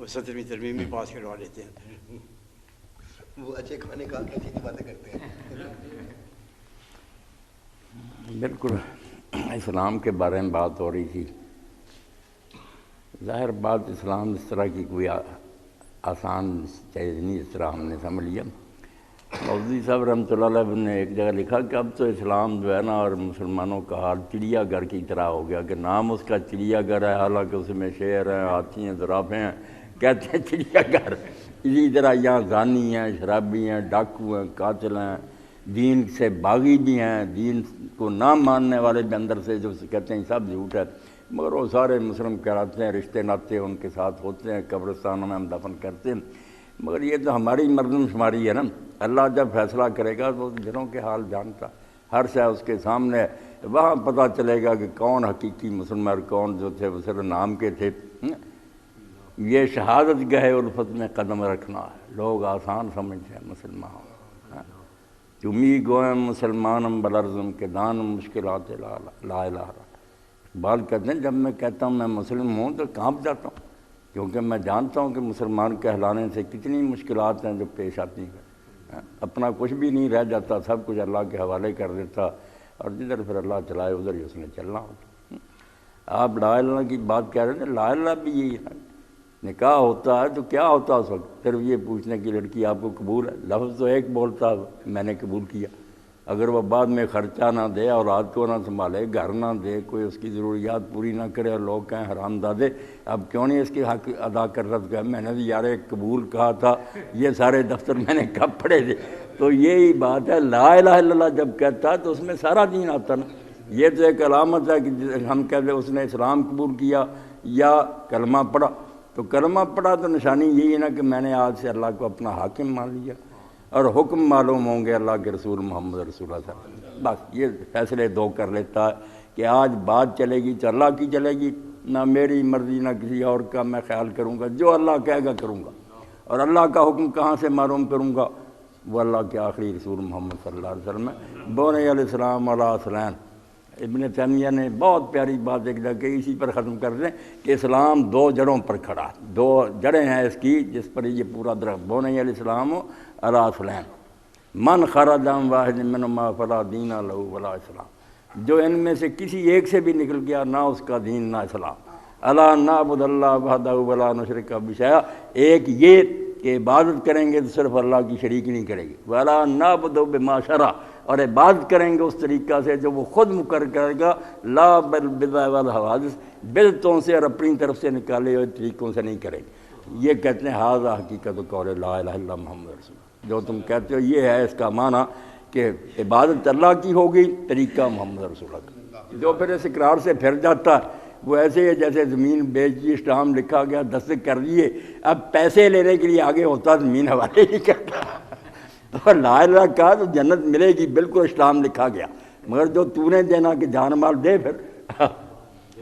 وہ 17ویں ترمیم بھی پاس کروا لیتے ہیں. وہ اچھے کھانے کا اچھی باتیں کرتے ہیں. بالکل اسلام کے بارے میں بات ہو رہی تھی. ظاہر بات اسلام اس طرح کی کوئی آسان چیز نہیں اس طرح ہم نے سمجھ لیا. مودودی صاحب رحمۃ اللہ علیہ نے ایک جگہ لکھا کہ اب تو اسلام جو ہے نا اور مسلمانوں کا حال چڑیا گھر کی طرح ہو گیا کہ نام اس کا چڑیا گھر ہے، حالانکہ اس میں شیر ہیں، ہاتھی ہیں، زرافے ہیں، کہتے ہیں چڑیا گھر. اسی طرح یہاں زانی ہیں، شرابی ہیں، ڈاکو ہیں، قاتل ہیں، دین سے باغی بھی ہیں، دین کو نہ ماننے والے بھی اندر سے جو کہتے ہیں سب جھوٹ ہے، مگر وہ سارے مسلم کہلاتے ہیں، رشتے ناتے ان کے ساتھ ہوتے ہیں، قبرستانوں میں ہم دفن کرتے ہیں. مگر یہ تو ہماری مردم شماری ہے نا. اللہ جب فیصلہ کرے گا تو دلوں کے حال جانتا، ہر شے اس کے سامنے ہے. وہاں پتہ چلے گا کہ کون حقیقی مسلمان اور کون جو تھے وہ صرف نام کے تھے. یہ شہادت گہے الفت میں قدم رکھنا ہے. لوگ آسان سمجھتے ہیں مسلمان. تمی گوئم مسلمانم بلرزم کے دان مشکلات لا الہ. اقبال کہتے ہیں جب میں کہتا ہوں میں مسلم ہوں تو کانپ جاتا ہوں، کیونکہ میں جانتا ہوں کہ مسلمان کہلانے سے کتنی مشکلات ہیں جو پیش آتی ہیں. اپنا کچھ بھی نہیں رہ جاتا، سب کچھ اللہ کے حوالے کر دیتا، اور جدھر پھر اللہ چلائے ادھر ہی اس نے چلنا ہوتا. آپ لا الہ کی بات کہہ رہے ہیں، لا الہ بھی یہی ہے. نکاح ہوتا ہے تو کیا ہوتا ہے اس وقت؟ صرف یہ پوچھنے کی لڑکی آپ کو قبول ہے؟ لفظ تو ایک بولتا ہے میں نے قبول کیا. اگر وہ بعد میں خرچہ نہ دے، اولاد کو نہ سنبھالے، گھر نہ دے، کوئی اس کی ضروریات پوری نہ کرے اور لوگ کہیں حرام دادے، اب کیوں نہیں اس کی حق ادا کر رہا؟ میں نے یار ایک قبول کہا تھا، یہ سارے دفتر میں نے کب پڑھے تھے. تو یہی بات ہے، لا الہ الا اللہ جب کہتا ہے تو اس میں سارا دین آتا نا. یہ تو ایک علامت ہے کہ ہم کہتے ہیں اس نے اسلام قبول کیا یا کلمہ پڑھا. تو کلمہ پڑھا تو نشانی یہی ہے نا کہ میں نے آج سے اللہ کو اپنا حاکم مان لیا، اور حکم معلوم ہوں گے اللہ کے رسول محمد رسول اللہ صلی اللہ علیہ وسلم. بس یہ فیصلے دو کر لیتا ہے کہ آج بات چلے گی تو اللہ کی چلے گی، نہ میری مرضی نہ کسی اور کا میں خیال کروں گا، جو اللہ کہے گا کروں گا. اور اللہ کا حکم کہاں سے معلوم کروں گا؟ وہ اللہ کے آخری رسول محمد صلی اللہ علیہ وسلم ہے. بونی علیہ السلام علیہ السلام. ابن تیمیہ نے بہت پیاری بات ایک جگہ اسی پر ختم کر دیں کہ اسلام دو جڑوں پر کھڑا، دو جڑیں ہیں اس کی جس پر یہ پورا درخت. بونی علیہ السلام علیہ السلام. من خرج عن واحد منہما فلا دین لہ ولا اسلام. جو ان میں سے کسی ایک سے بھی نکل گیا، نہ اس کا دین نہ اسلام. الا نعبد اللہ وحدہ ولا نشرک بہ شیئا. ایک یہ کہ عبادت کریں گے تو صرف اللہ کی شریک نہیں کریں گے. ولا نعبد بما شرع. اور عبادت کریں گے اس طریقہ سے جو وہ خود مقرر کرے گا. لا بالبدع والحوادث. بدعتوں سے اور اپنی طرف سے نکالے ہوئے طریقوں سے نہیں کریں گے. یہ کہتے ہیں ھذا حقیقت قول لا الہ الا محمد رسول. جو تم کہتے ہو یہ ہے اس کا معنی کہ عبادت اللہ کی ہوگی، طریقہ محمد رسول اللہ. جو پھر اس اقرار سے پھر جاتا ہے وہ ایسے ہے جیسے زمین بیچ دی، اسٹام لکھا گیا، دستخط کر دیے، اب پیسے لینے کے لیے آگے ہوتا زمین حوالے نہیں کرتا. تو لا الہ کہا تو جنت ملے گی، بالکل اسلام لکھا گیا، مگر جو تو نے دینا کہ جان مال دے پھر